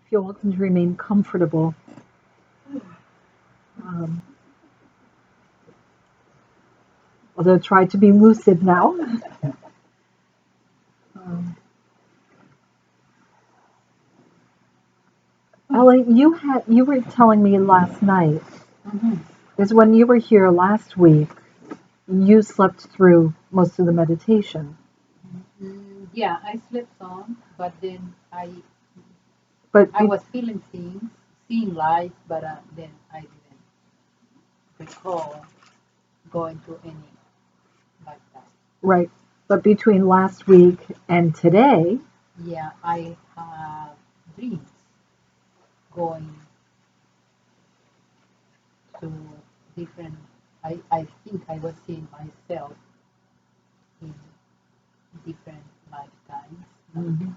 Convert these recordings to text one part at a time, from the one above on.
If you're welcome to remain comfortable. Um, Although try to be lucid now. Um, Ellie, you were telling me last night Mhm. is when you were here last week, you slept through most of the meditation. Yeah, I slept on, but then But I was feeling things, seeing lights, but then I didn't recall going to any like that. right, but between last week and today, Yeah, I have dreams going to different. I think I was seeing myself in different lifetimes, like mhm,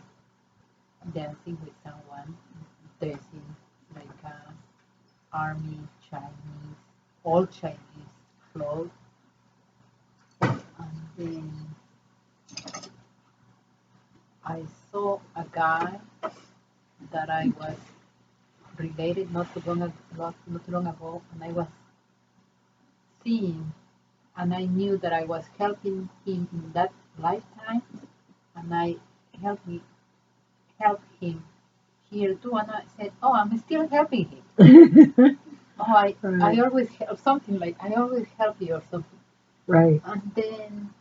dancing with someone, dressing like a army Chinese, all Chinese clothes, and then I saw a guy that I was related not too long ago, and I was seeing, and I knew that I was helping him in that lifetime, and I help him here too, and I said, "Oh, I'm still helping him. Oh, I right, always help something like I always help you or something." right, And then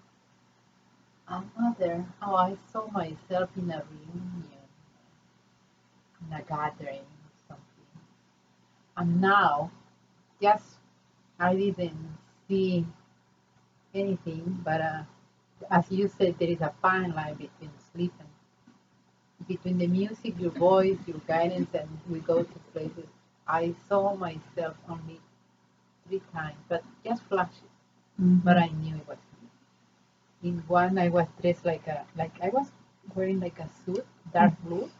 another, oh, I saw myself in a reunion, in a gathering, something, and now just I didn't see anything, but as you said, there is a fine line between sleep and between the music, your voice, your guidance, and we go to places. I saw myself only 3 times, but just flashes. But hmm I knew it was me. In one, I was dressed like I was wearing like a suit, dark blue,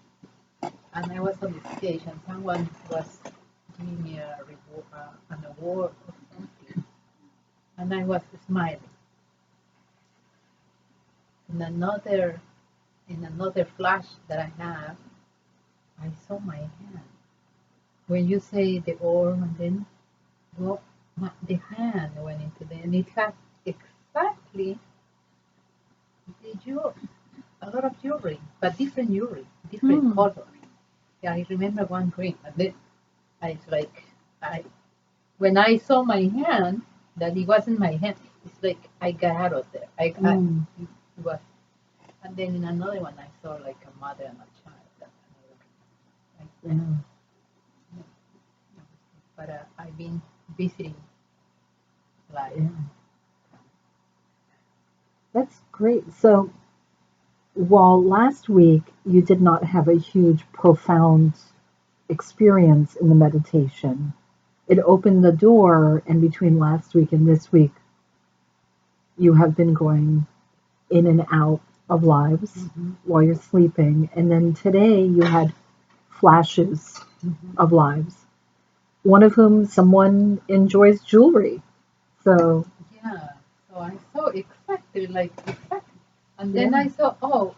and I was on the stage, and someone was giving me an award or something, and I was smiling. In another flash that I have, I saw my hand. When you say the arm and then the hand went into the, and it had exactly the jewel, a lot of jewelry, different hmm, colors. Yeah, I remember one green, and then I like I when I saw my hand, that it wasn't my hand. It's like I got out of there. mm, It was, and then in another one I saw like a mother and a child. Like, yeah, but I've been visiting life. yeah. That's great. So while last week you did not have a huge, profound experience in the meditation, it opened the door, and between last week and this week, you have been going in and out of lives Mm-hmm. while you're sleeping. And then today you had flashes Mm-hmm. of lives, one of whom someone enjoys jewelry. So, Yeah. So I saw exactly and then yeah, I saw, oh,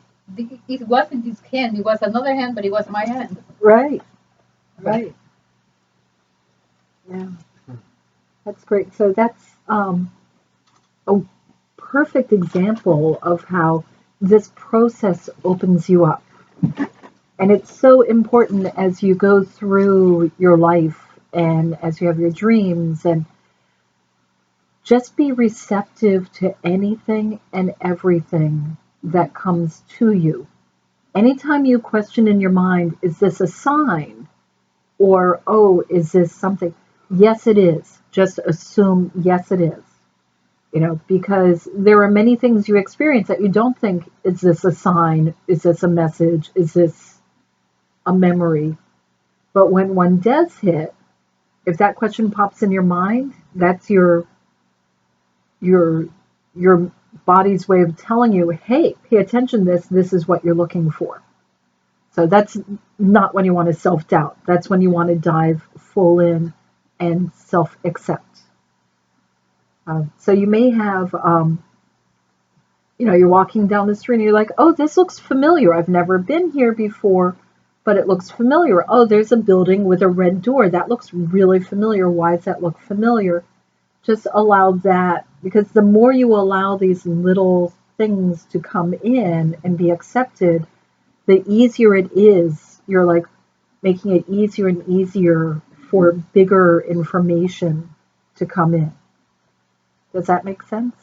it wasn't his hand. It was another hand, but it was my hand. right, But right. Yeah, that's great. So that's a perfect example of how this process opens you up. And it's so important as you go through your life and as you have your dreams, and just be receptive to anything and everything that comes to you. Anytime you question in your mind, is this a sign? Or, oh, is this something? Yes, it is. Just assume, yes, it is. Because there are many things you experience that you don't think, is this a sign? Is this a message? Is this a memory? But when one does hit, if that question pops in your mind, that's your your body's way of telling you, hey, pay attention to this. This is what you're looking for. So that's not when you want to self-doubt. That's when you want to dive full in and self-accept. So you may have, you're walking down the street and you're like, oh, this looks familiar. I've never been here before. but it looks familiar. Oh, there's a building with a red door. That looks really familiar. Why does that look familiar? Just allow that, because the more you allow these little things to come in and be accepted, the easier it is. You're like making it easier and easier for bigger information to come in. Does that make sense?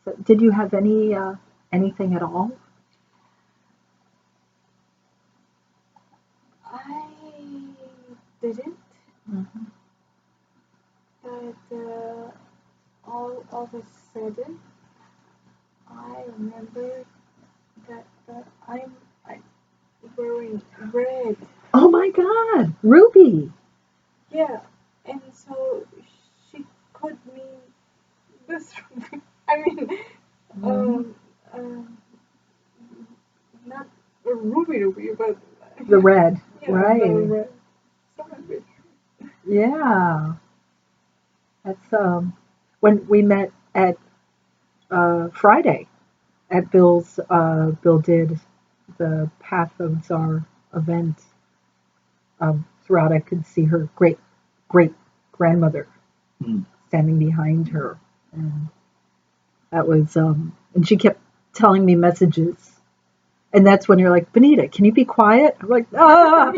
So did you have anything at all? I didn't, Mm-hmm. but all of a sudden, I remember that I'm wearing red. Oh my God, Ruby! Yeah, and so she called me this. I mean, Mm-hmm. um, not a ruby, but The red, yeah, the right? red. So happy. Yeah, that's when we met at Friday at Bill's. Bill did the Path of Czar event. Throughout, I could see her great grandmother standing behind her, and that was and she kept telling me messages. And that's when you're like, Bonita, can you be quiet? I'm like, ah,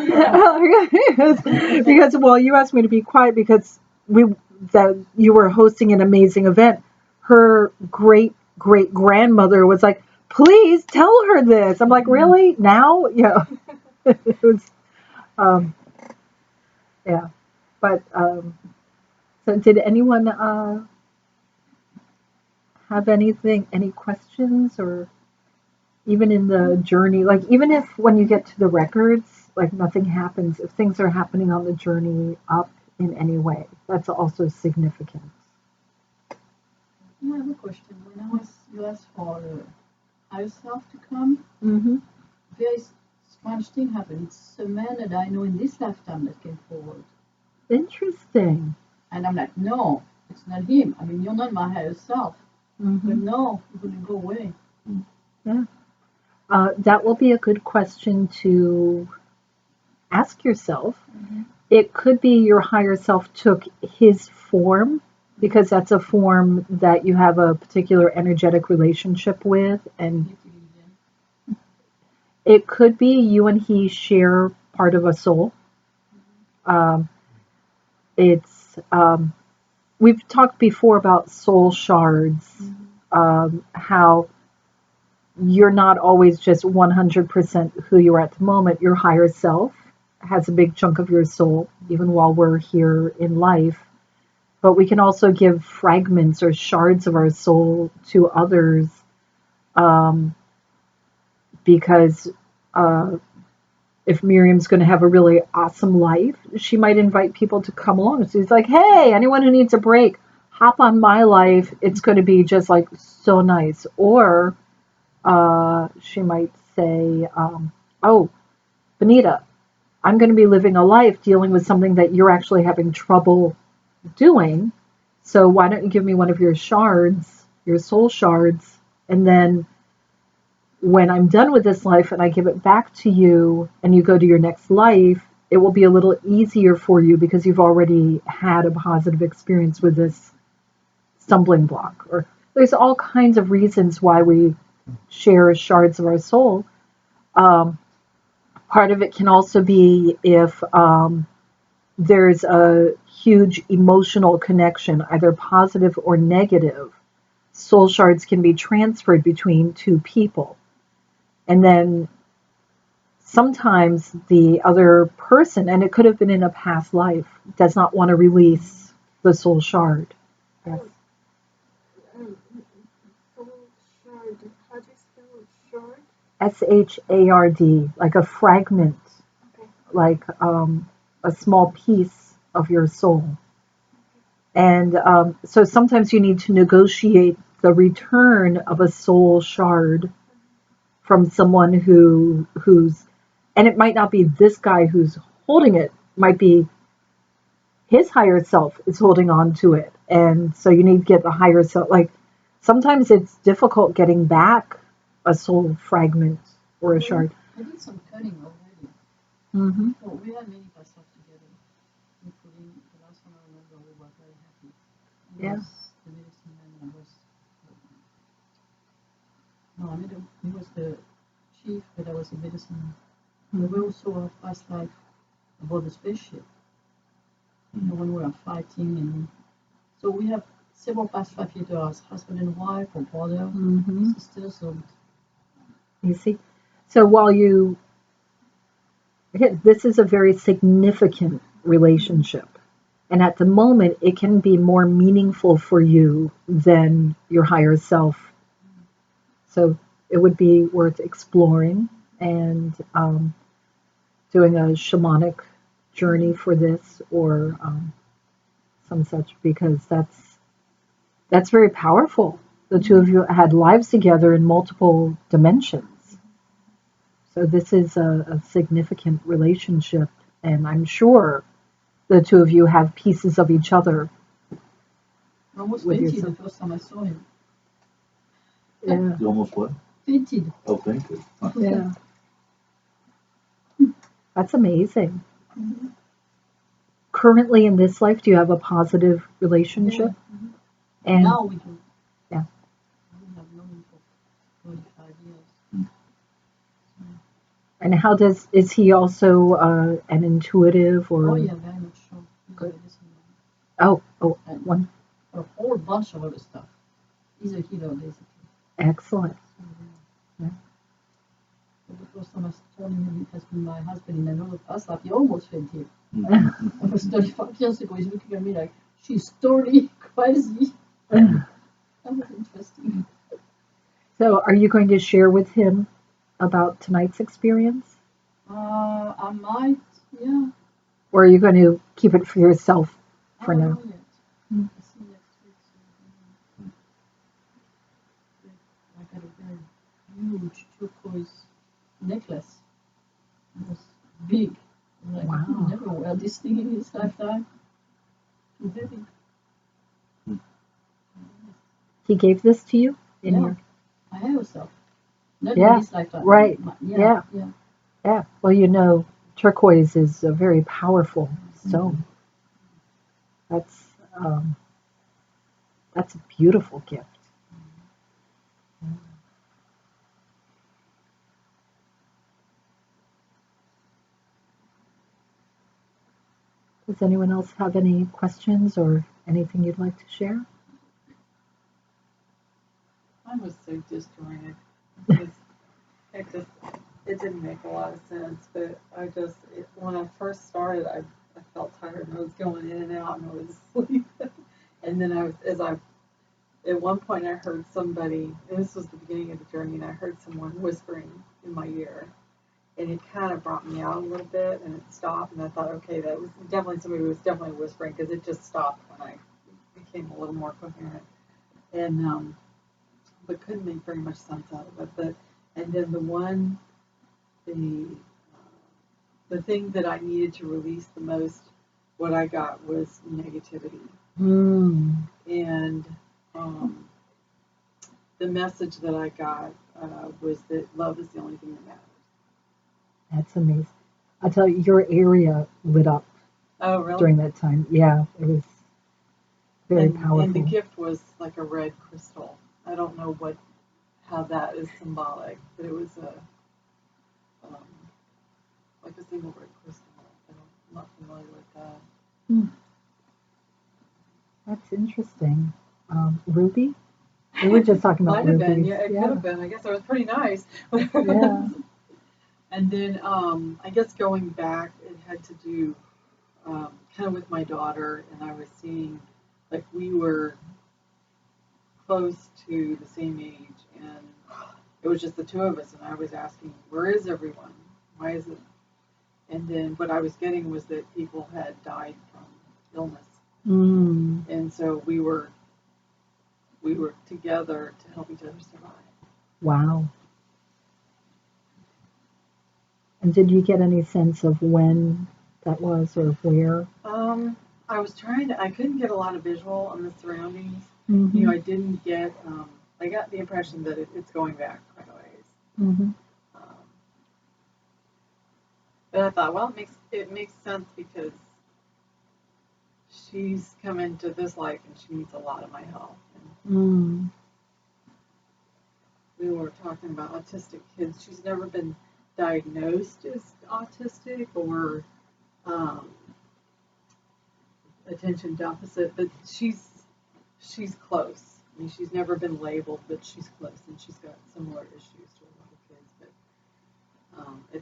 because well, you asked me to be quiet because that you were hosting an amazing event. Her great grandmother was like, please tell her this. I'm like, really now? Yeah, it was, um, yeah. But so, did anyone have any questions or? Even in the journey, like even if when you get to the records, like nothing happens, if things are happening on the journey up in any way, that's also significant. I have a question. When you asked for higher self to come, Mm-hmm. very strange thing happened. It's a man that I know in this lifetime that came forward. Interesting. And I'm like, no, it's not him. I mean, you're not my higher self. But Mm-hmm. no, you wouldn't go away. Yeah. That will be a good question to ask yourself. Mm-hmm. It could be your higher self took his form because that's a form that you have a particular energetic relationship with, and it could be you and he share part of a soul. Um, it's we've talked before about soul shards, how you're not always just 100% who you are at the moment. Your higher self has a big chunk of your soul, even while we're here in life. But we can also give fragments or shards of our soul to others um, because if Miriam's going to have a really awesome life, she might invite people to come along. So she's like, hey, anyone who needs a break, hop on my life. It's going to be just like so nice. Or she might say, oh, Bonita, I'm going to be living a life dealing with something that you're actually having trouble doing. So why don't you give me one of your shards, your soul shards, and then when I'm done with this life and I give it back to you and you go to your next life, it will be a little easier for you because you've already had a positive experience with this stumbling block. Or there's all kinds of reasons why we share shards of our soul. Um, Part of it can also be if there's a huge emotional connection, either positive or negative. Soul shards can be transferred between two people. And then sometimes the other person, and it could have been in a past life, does not want to release the soul shard. Yes. Um, soul shard. How do you spell shard? SHARD, like a fragment, Okay. like a small piece of your soul. And so sometimes you need to negotiate the return of a soul shard from someone who's, and it might not be this guy who's holding it, might be his higher self is holding on to it. And so you need to get the higher self, like sometimes it's difficult getting back a soul fragment or a shard. I did some cutting already. Mm-hmm. Well, we had many past lives together, including the last one I remember. We were very happy. He Yeah. was the medicine man, and I was. No, I met him. He was the chief, but I was a medicine man. But we also have past life aboard the spaceship. When we were fighting, and so we have several past life either as husband and wife or brother, Mm-hmm. sister. So You see? So while this is a very significant relationship. And at the moment, it can be more meaningful for you than your higher self. So it would be worth exploring and doing a shamanic journey for this or some such, because that's very powerful. The two of you had lives together in multiple dimensions. So this is a significant relationship, and I'm sure the two of you have pieces of each other. I almost With fainted yourself. the first time I saw him. Yeah, You almost what? Fainted. Oh, thank you. yeah. That's amazing. Currently in this life, do you have a positive relationship? And Now we do. Yeah. We have known him for 25 years. and how is he also an intuitive or Oh yeah, very much so. He's a Good. medicine man. oh And one a whole bunch of other stuff. He's a healer, basically. excellent. So the first time I told him he has been my husband in another past life, he almost fainted. It was 35 years ago. He's looking at me like, she's totally crazy. That was interesting. So are you going to share with him about tonight's experience, I might, yeah. or are you going to keep it for yourself I for don't now? know yet. I'll see next week. So, I got a very huge turquoise necklace. It was big. I'm like, Wow. I never wear this thing in this lifetime. Too heavy. He gave this to you in Yeah. your I have yourself. Not Yeah, in this lifetime. right. Yeah. Yeah. Well, you know, turquoise is a very powerful stone. Um, that's a beautiful gift. Does anyone else have any questions or anything you'd like to share? I was so disjointed. It didn't make a lot of sense, but when I first started, I felt tired and I was going in and out and I was asleep. And then at one point I heard somebody, and this was the beginning of the journey, and I heard someone whispering in my ear. And it kind of brought me out a little bit and it stopped. And I thought, okay, that was definitely somebody who was definitely whispering because it just stopped when I became a little more coherent. And, but couldn't make very much sense out of it. And then the thing that I needed to release the most, what I got was negativity. And the message that I got was that love is the only thing that matters. That's amazing. I tell you, your area lit up Oh, really? during that time. Yeah, it was very powerful. And the gift was like a red crystal. I don't know how that is symbolic, but it was like a single red crystal. I'm not familiar with that. That's interesting. Ruby? We were just talking about Might have rubies. been, yeah, it could have been. I guess I was pretty nice. Yeah. And then I guess going back, it had to do kind of with my daughter, and I was seeing like we were close to the same age, and it was just the two of us, and I was asking, where is everyone? Why is it? And then what I was getting was that people had died from illness, and so we were together to help each other survive. Wow. And did you get any sense of when that was or where? I was I couldn't get a lot of visual on the surroundings You know, I didn't get. I got the impression that it's going back quite a ways. Mm-hmm. But I thought, well, it makes sense because she's come into this life and she needs a lot of my help. And we were talking about autistic kids. She's never been diagnosed as autistic or attention deficit, but she's close. I mean, she's never been labeled, but she's close, and she's got similar issues to a lot of kids. But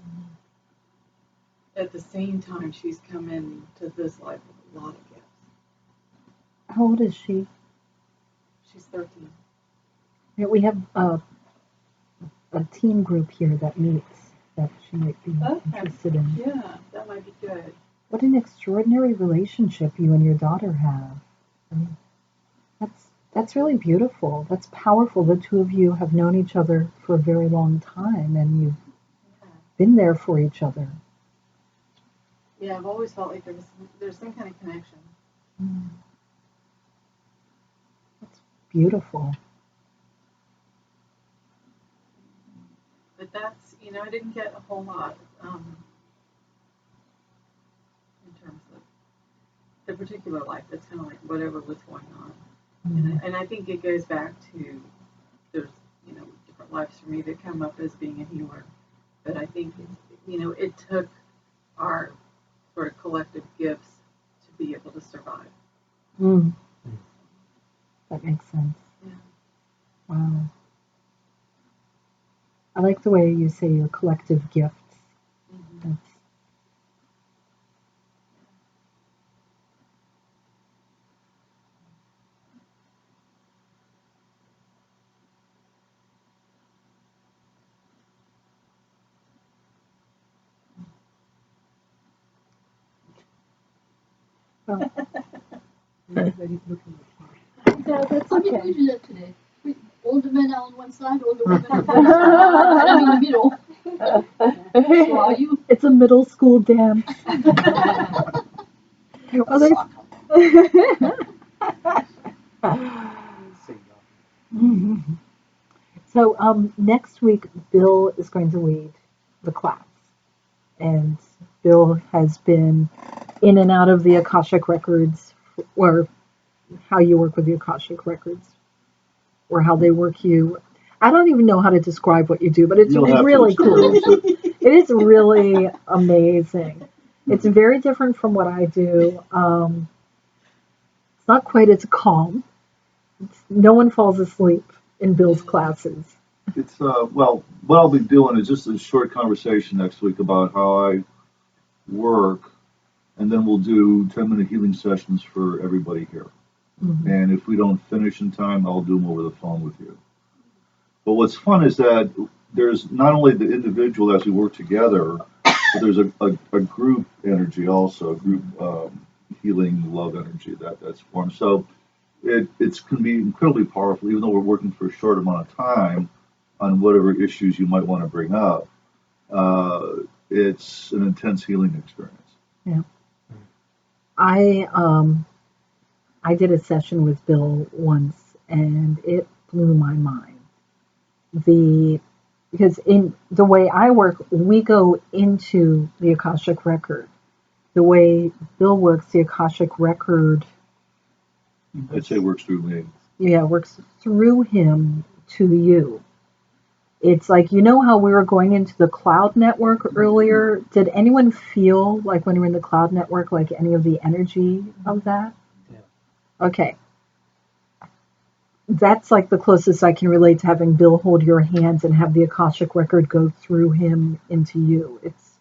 at the same time, she's come into this life with a lot of gifts. How old is she? She's 13. Yeah, we have a teen group here that meets that she might be interested in. Yeah, that might be good. What an extraordinary relationship you and your daughter have. I mean, that's really beautiful. That's powerful. The two of you have known each other for a very long time, and you've been there for each other. Yeah, I've always felt like there's some kind of connection. That's beautiful. But that's, I didn't get a whole lot in terms of the particular life. That's kind of like whatever was going on. And I think it goes back to there's, different lives for me that come up as being a healer. But I think, it took our sort of collective gifts to be able to survive. That makes sense. Yeah. Wow. I like the way you say your collective gifts. That's Everybody's looking at me. Yeah, that's How did okay. we do that today? All the men are on one side, all the women on the other side, and I'm in the middle. So are you? It's a middle school dance. Well, So next week, Bill is going to lead the class. And Bill has been in and out of the Akashic Records, or how you work with the Akashic Records, or how they work you. I don't even know how to describe what you do, but it's really cool. It is really amazing. It's very different from what I do. It's not quite as calm. No one falls asleep in Bill's classes. It's well, what I'll be doing is just a short conversation next week about how I work, and then we'll do 10-minute healing sessions for everybody here. And if we don't finish in time, I'll do them over the phone with you. But what's fun is that there's not only the individual as we work together, but there's a group energy also, a group healing love energy that's formed. So it's can be incredibly powerful, even though we're working for a short amount of time on whatever issues you might want to bring up. It's an intense healing experience. Yeah. I did a session with Bill once, and it blew my mind. Because in the way I work, we go into the Akashic Record. The way Bill works, the Akashic Record, I'd say it works through me. yeah, works through him to you. It's like, how we were going into the cloud network earlier? Did anyone feel like when we were in the cloud network, like any of the energy of that? Yeah. Okay. That's like the closest I can relate to having Bill hold your hands and have the Akashic Record go through him into you. It's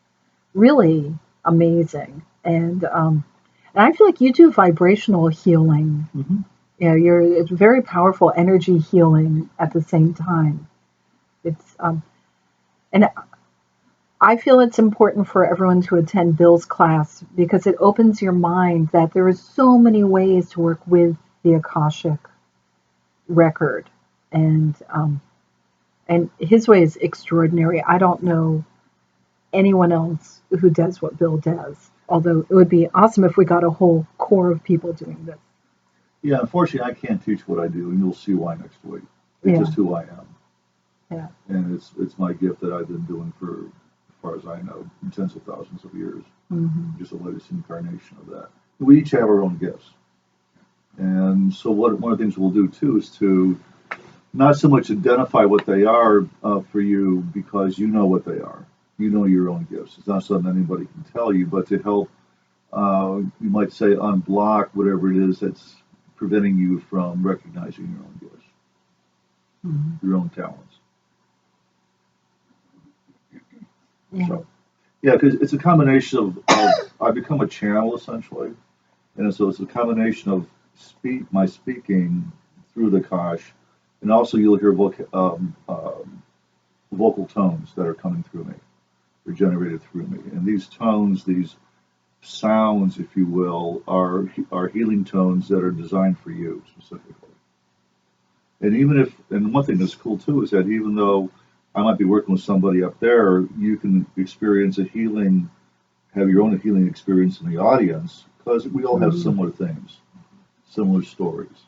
really amazing. And I feel like you do vibrational healing. It's very powerful energy healing at the same time. It's and I feel it's important for everyone to attend Bill's class because it opens your mind that there are so many ways to work with the Akashic Record, and his way is extraordinary. I don't know anyone else who does what Bill does, although it would be awesome if we got a whole core of people doing this. Yeah, unfortunately, I can't teach what I do, and you'll see why next week. It's Yeah. just who I am. Yeah. And it's my gift that I've been doing for, as far as I know, tens of thousands of years. Mm-hmm. Just the latest incarnation of that. We each have our own gifts. And so one of the things we'll do too is to not so much identify what they are for you because you know what they are. You know your own gifts. It's not something anybody can tell you, but to help, you might say, unblock whatever it is that's preventing you from recognizing your own gifts, Mm-hmm. your own talents. Yeah. So, yeah, because it's a combination of I've become a channel essentially, and so it's a combination of my speaking through the Kosh, and also you'll hear vocal tones that are coming through me, they're generated through me, and these tones, these sounds, if you will, are healing tones that are designed for you specifically. And one thing that's cool too is that even though I might be working with somebody up there, you can experience a healing, have your own healing experience in the audience because we all have similar things, similar stories,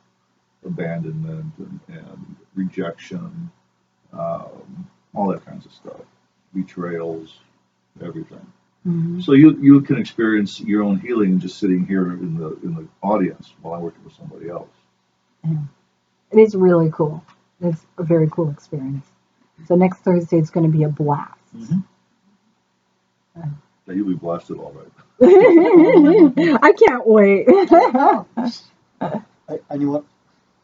abandonment and rejection, all that kinds of stuff, betrayals, everything. Mm-hmm. So you can experience your own healing just sitting here in the audience while I'm working with somebody else. Yeah. It is really cool. It's a very cool experience. So next Thursday is going to be a blast. Mm-hmm. Yeah, you'll be blasted all right. I can't wait. And you what?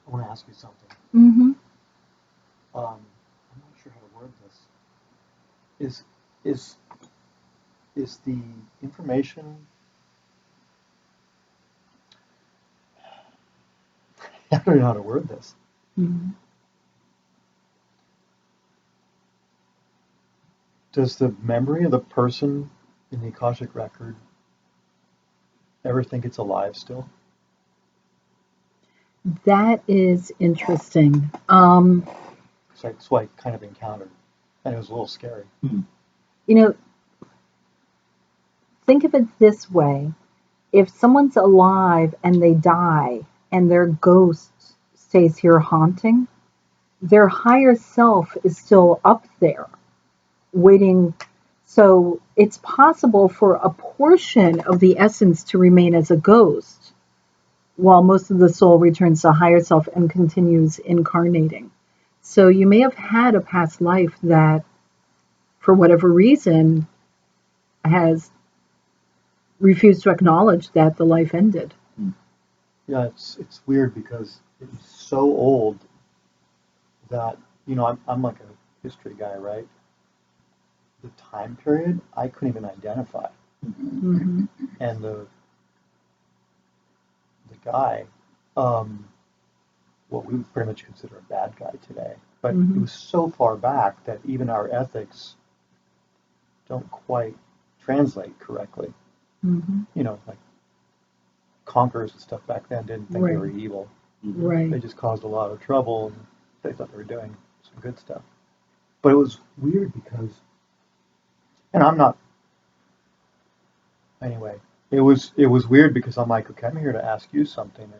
I want to ask you something. Mm-hmm. I'm not sure how to word this. Is the information? I don't know how to word this. Mm-hmm. Does the memory of the person in the Akashic record ever think it's alive still? That is interesting. That's what I kind of encountered, and it was a little scary. You know, think of it this way. If someone's alive and they die and their ghost stays here haunting, their higher self is still up there waiting. So it's possible for a portion of the essence to remain as a ghost while most of the soul returns to higher self and continues incarnating. So you may have had a past life that, for whatever reason, has refused to acknowledge that the life ended. Yeah, it's weird because it's so old that I'm like a history guy, right? The time period I couldn't even identify, Mm-hmm. and the guy, what we would pretty much consider a bad guy today, but it was so far back that even our ethics don't quite translate correctly. Mm-hmm. Like conquerors and stuff back then didn't think they were evil. Right. They just caused a lot of trouble, and they thought they were doing some good stuff. But it was weird because, and I'm not. Anyway, it was weird because I'm like, okay, I'm here to ask you something,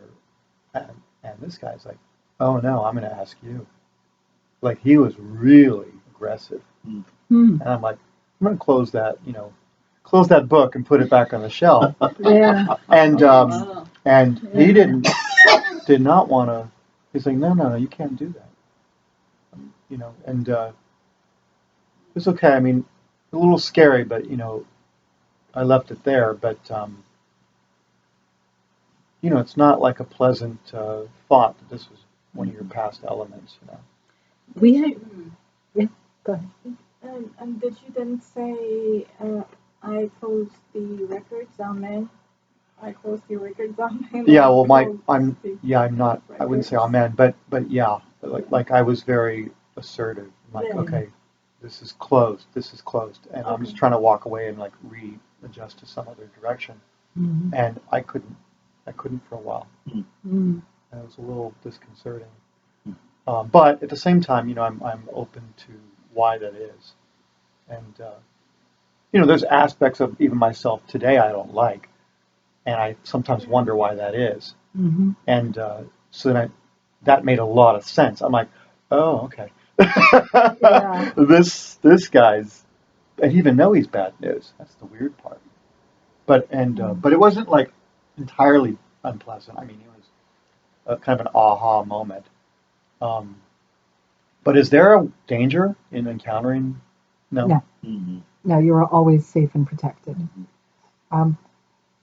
and this guy's like, oh no, I'm going to ask you. Like he was really aggressive, and I'm like, I'm going to close that book and put it back on the shelf. Yeah. And he did not want to. He's like, no, you can't do that. And it's okay. I mean, a little scary, but I left it there. But it's not like a pleasant thought that this was one of your past elements. We had. Yeah. Go ahead. And did you then say, I closed the records, amen? I closed the records, amen? Yeah, well, I'm not. I wouldn't say amen, but yeah, like I was very assertive. Like, Yeah. okay, this is closed, and I'm just trying to walk away and like readjust to some other direction. Mm-hmm. And I couldn't for a while, Mm-hmm. and it was a little disconcerting. But at the same time, I'm open to why that is, and there's aspects of even myself today I don't like, and I sometimes wonder why that is. Mm-hmm. And so then that made a lot of sense. I'm like, oh, okay. Yeah. This guy's, I didn't even know he's bad news. That's the weird part. But but it wasn't like entirely unpleasant. I mean, it was a kind of an aha moment. Um, but is there a danger in encountering? No. No. Mm-hmm. No, you're always safe and protected. Um,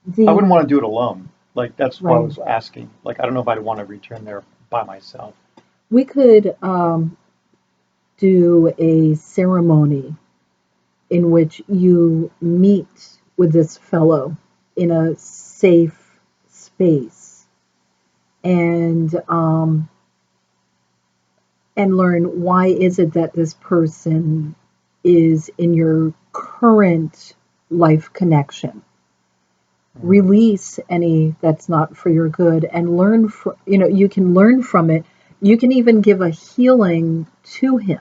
the I wouldn't want to do it alone. Like that's why I Right. was asking. Like I don't know if I'd want to return there by myself. We could do a ceremony in which you meet with this fellow in a safe space and and learn why is it that this person is in your current life connection. Release any that's not for your good and learn from, you can learn from it. You can even give a healing to him,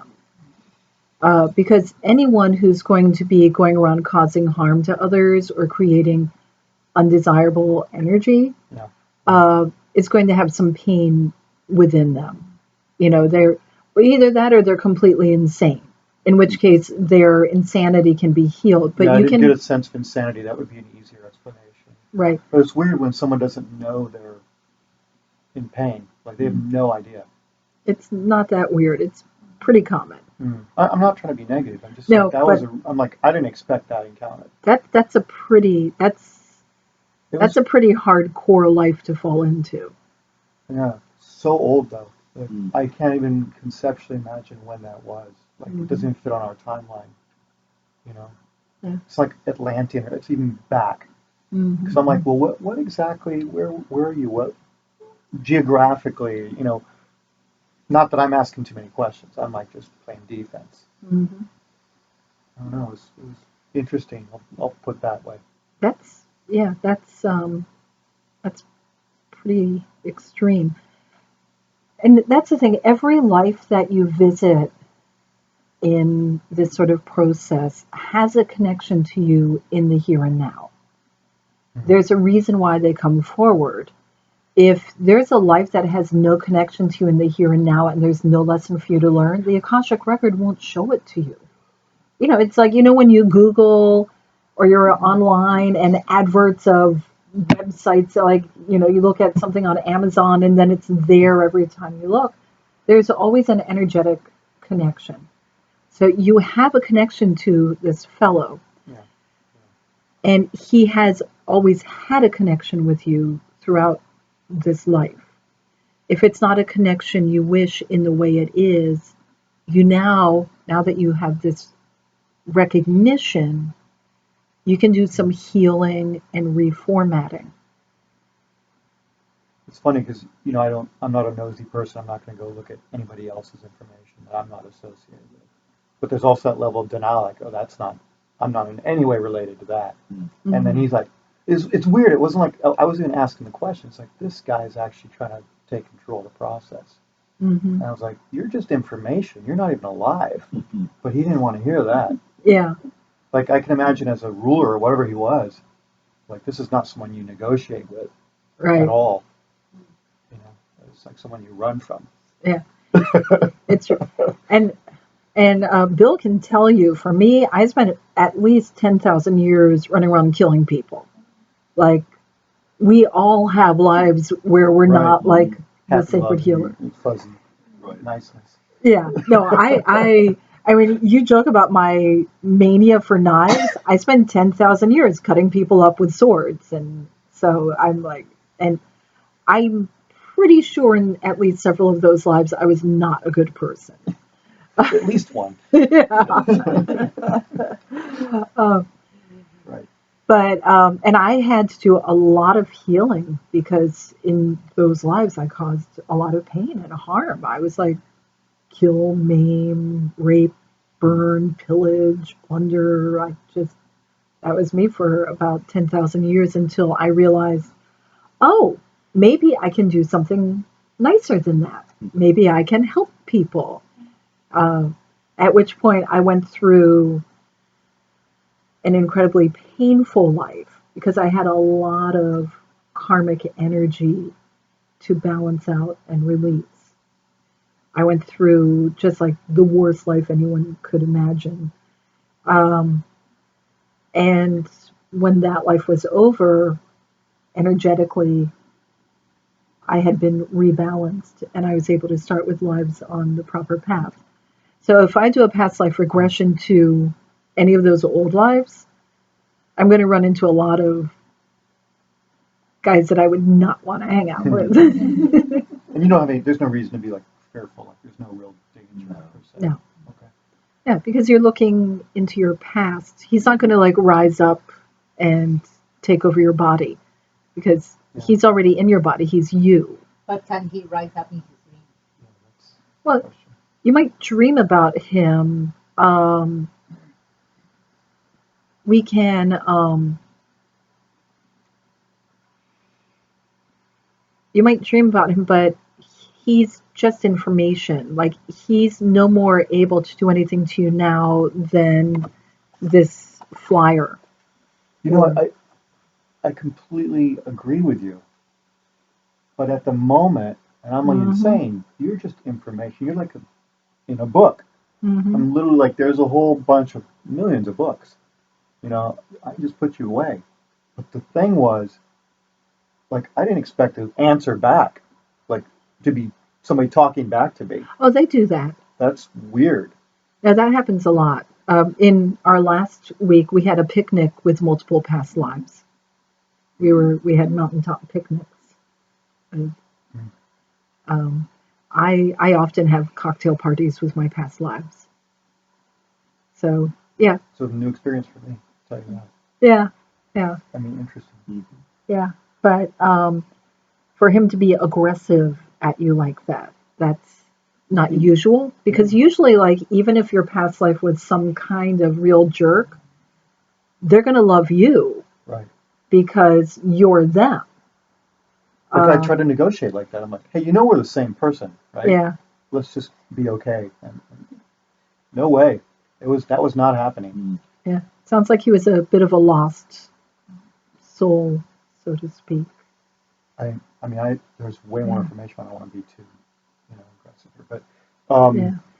because anyone who's going to be going around causing harm to others or creating undesirable energy Yeah. is going to have some pain within them. They're either that or they're completely insane, in which case their insanity can be healed. But Yeah, I you didn't can, get a sense of insanity. That would be an easier explanation. right? But it's weird when someone doesn't know they're in pain. Like they have no idea. It's not that weird. It's pretty common. I'm not trying to be negative. I'm just No, like that but was. I'm like I didn't expect that encounter. that's a pretty It that's was a pretty hardcore life to fall into. yeah, so old though. Like, Mm. I can't even conceptually imagine when that was. Like it doesn't even fit on our timeline. You know, Yeah. it's like Atlantean. It's even back. Mm-hmm. Because I'm like, well, what exactly? Where are you? What geographically? Not that I'm asking too many questions. I'm like just playing defense. Mm-hmm. I don't know. It was interesting. I'll put it that way. Yeah, that's pretty extreme. And that's the thing. Every life that you visit in this sort of process has a connection to you in the here and now. There's a reason why they come forward. If there's a life that has no connection to you in the here and now and there's no lesson for you to learn, the Akashic Record won't show it to you. It's like, when you Google or you're online and adverts of websites, like, you look at something on Amazon and then it's there every time you look. There's always an energetic connection. So you have a connection to this fellow, Yeah. and he has always had a connection with you throughout this life. If it's not a connection you wish in the way it is, you now that you have this recognition, you can do some healing and reformatting. It's funny because I'm not a nosy person. I'm not going to go look at anybody else's information that I'm not associated with. But there's also that level of denial, like, oh, that's not. I'm not in any way related to that. Mm-hmm. And then he's like, it's weird. It wasn't like I wasn't even asking the question. It's like this guy is actually trying to take control of the process. Mm-hmm. And I was like, you're just information. You're not even alive. But he didn't want to hear that. Yeah. Like I can imagine as a ruler or whatever he was, like this is not someone you negotiate with Right. at all. It's like someone you run from. Yeah. It's and Bill can tell you. For me, I spent at least 10,000 years running around killing people. Like, we all have lives where we're Right. not like the Happy, sacred loving, healer. fuzzy Right. niceness. Yeah. No, I mean, you joke about my mania for knives. I spent 10,000 years cutting people up with swords. And so I'm like, and I'm pretty sure in at least several of those lives, I was not a good person. At least one. Yeah. Right. But, and I had to do a lot of healing because in those lives, I caused a lot of pain and harm. I was like, kill, maim, rape, burn, pillage, plunder. That was me for about 10,000 years until I realized, oh, maybe I can do something nicer than that. Maybe I can help people. At which point I went through an incredibly painful life because I had a lot of karmic energy to balance out and release. I went through just like the worst life anyone could imagine. And when that life was over, energetically, I had been rebalanced and I was able to start with lives on the proper path. So if I do a past life regression to any of those old lives, I'm going to run into a lot of guys that I would not want to hang out with. And you don't have any, there's no reason to be like fearful, like there's no real danger per se. No. Okay. Yeah, because you're looking into your past. He's not going to like rise up and take over your body because he's already in your body. He's you. But can he rise up in his dream? Yeah, that's Well, the question. you might dream about him. We can, you might dream about him, but he's just information. Like, he's no more able to do anything to you now than this flyer. You know what? I completely agree with you. But at the moment, and I'm like insane, you're just information. You're like in a book. I'm literally like, there's a whole bunch of millions of books. You know, I just put you away. But the thing was, like, I didn't expect to answer back, like, to be somebody talking back to me. Oh, they do that. That's weird. Now, that happens a lot. In our last week, we had a picnic with multiple past lives. We had mountaintop picnics. And, I often have cocktail parties with my past lives. So yeah, So the new experience for me, I'll tell you that. yeah. I mean, interesting. Yeah, but for him to be aggressive at you like that, that's not usual. Because usually, like, even if your past life was some kind of real jerk, they're going to love you Right. because you're them. Like, I try to negotiate like that. I'm like, hey, you know we're the same person, right? Yeah, Let's just be okay. And no way. That was not happening. yeah. Sounds like he was a bit of a lost soul, so to speak. I mean, there's way more information. I don't want to be too, aggressive here, but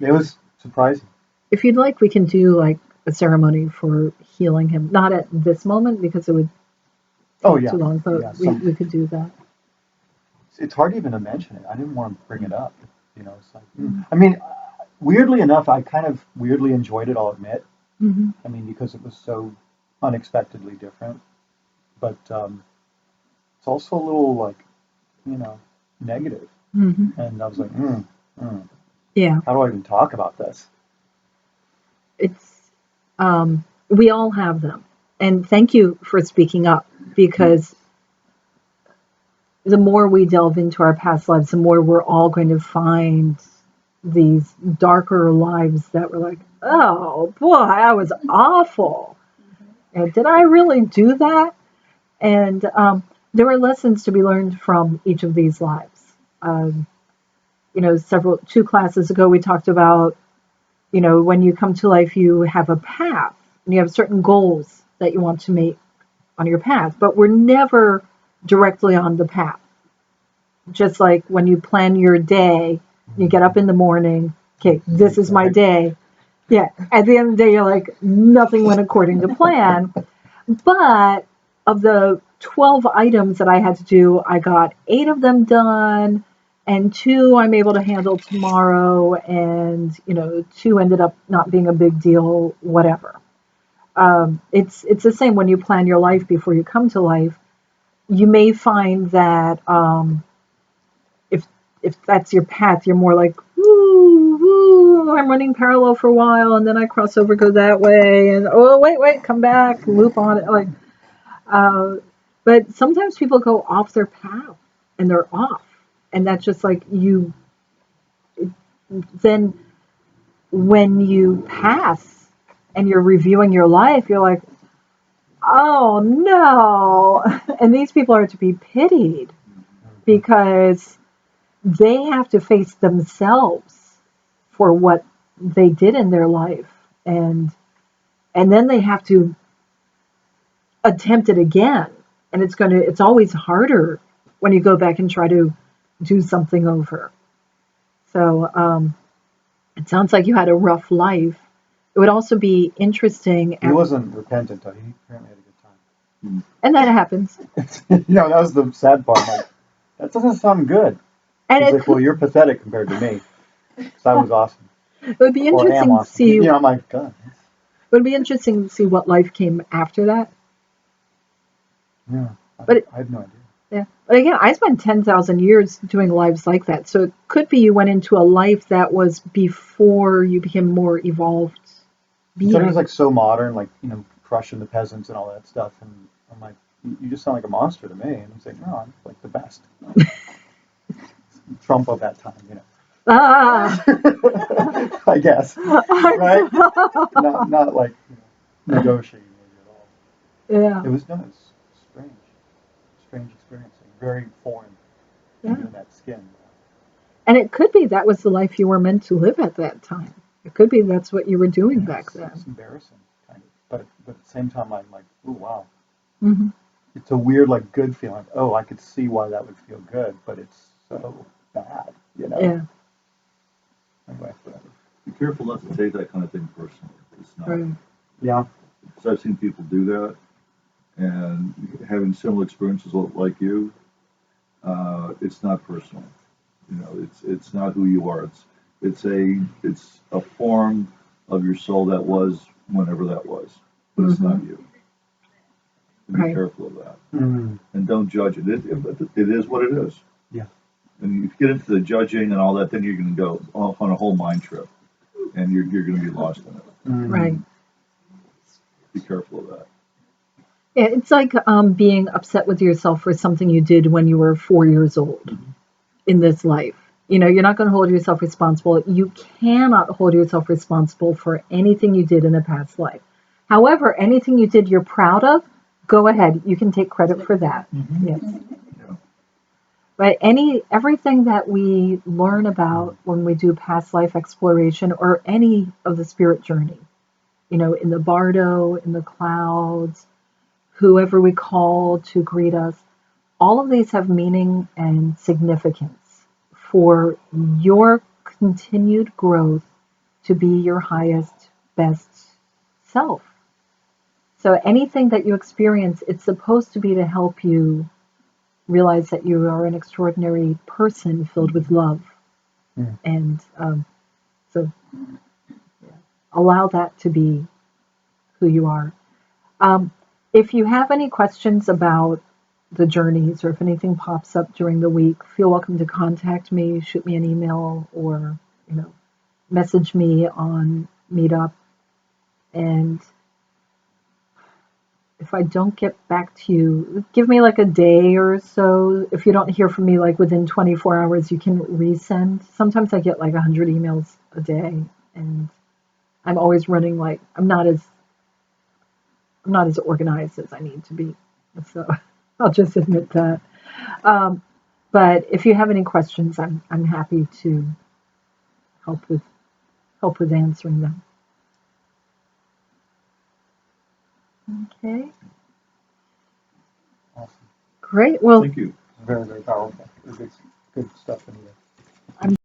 it was surprising. If you'd like, we can do like a ceremony for healing him. Not at this moment because it would take too long, but we could do that. It's hard even to mention it. I didn't want to bring it up. It's like, I mean, weirdly enough, I kind of weirdly enjoyed it. I'll admit. I mean, because it was so unexpectedly different, but it's also a little like, negative. And I was like, Yeah, how do I even talk about this? it's we all have them, and thank you for speaking up because the more we delve into our past lives, the more we're all going to find these darker lives that were like, oh boy, I was awful. And did I really do that? And there were lessons to be learned from each of these lives. Two classes ago, we talked about, when you come to life, you have a path and you have certain goals that you want to make on your path, but we're never directly on the path. Just like when you plan your day, you get up in the morning, okay, this is my day. Yeah, at the end of the day, you're like, nothing went according to plan. But of the 12 items that I had to do, I got 8 of them done, and 2 I'm able to handle tomorrow, and 2 ended up not being a big deal, whatever. It's the same when you plan your life before you come to life. You may find that if that's your path, you're more like, woo, I'm running parallel for a while, and then I cross over, go that way, and oh, wait, come back, loop on it. Like, but sometimes people go off their path, and they're off, and that's just like you. Then when you pass and you're reviewing your life, you're like, oh no, and these people are to be pitied because they have to face themselves for what they did in their life, and then they have to attempt it again, and it's always harder when you go back and try to do something over. So it sounds like you had a rough life. It would also be interesting. He wasn't repentant, though. He apparently had a good time. And that happens. You know, that was the sad part. Like, that doesn't sound good. And He's like, well, you're pathetic compared to me. So I was awesome. it would be Or am interesting to awesome. see. You know, I'm like, God. It would be interesting to see what life came after that. Yeah. But I have no idea. Yeah, but again, I spent 10,000 years doing lives like that. So it could be you went into a life that was before you became more evolved being. So he was like so modern, like, you know, crushing the peasants and all that stuff. And I'm like, you just sound like a monster to me. And he's like, no, I'm like the best. Trump of that time, you know. Ah, I guess. Right? Not like, you know, negotiating at all. yeah, It was strange. Strange experience. Like, very foreign. yeah. Doing that skin. And it could be that was the life you were meant to live at that time. It could be that's what you were doing back It's then. embarrassing, kind of. But at the same time, I'm like, oh, wow. Hmm. It's a weird, like, good feeling. Oh, I could see why that would feel good, but it's so bad, you know? Yeah, Anyway, whatever. Be careful not to take that kind of thing personally. It's not. right. Yeah. Because I've seen people do that, and having similar experiences like you, it's not personal. You know, it's not who you are. It's a form of your soul that was whenever that was, but it's not you. So be Right. careful of that, Mm. and don't judge it. It is what it is. Yeah. And if you get into the judging and all that, then you're going to go off on a whole mind trip, and you're going to be lost in it. Mm. Right. Be careful of that. Yeah, it's like being upset with yourself for something you did when you were 4 years old in this life. You know, you're not going to hold yourself responsible. You cannot hold yourself responsible for anything you did in a past life. However, anything you did you're proud of, go ahead. You can take credit for that. Mm-hmm. Yes. Yeah. But everything that we learn about when we do past life exploration or any of the spirit journey, you know, in the bardo, in the clouds, whoever we call to greet us, all of these have meaning and significance for your continued growth to be your highest, best self. So anything that you experience, it's supposed to be to help you realize that you are an extraordinary person filled with love. Mm. And so allow that to be who you are. If you have any questions about the journeys or if anything pops up during the week, feel welcome to contact me, shoot me an email, or, you know, message me on Meetup. And if I don't get back to you, give me like a day or so. If you don't hear from me like within 24 hours, you can resend. Sometimes I get like 100 emails a day, and I'm always running like I'm not as organized as I need to be. So I'll just admit that. But if you have any questions, I'm happy to help with answering them. Okay. Awesome. Great. Well, Thank you. Very, very powerful. Good stuff in here. I'm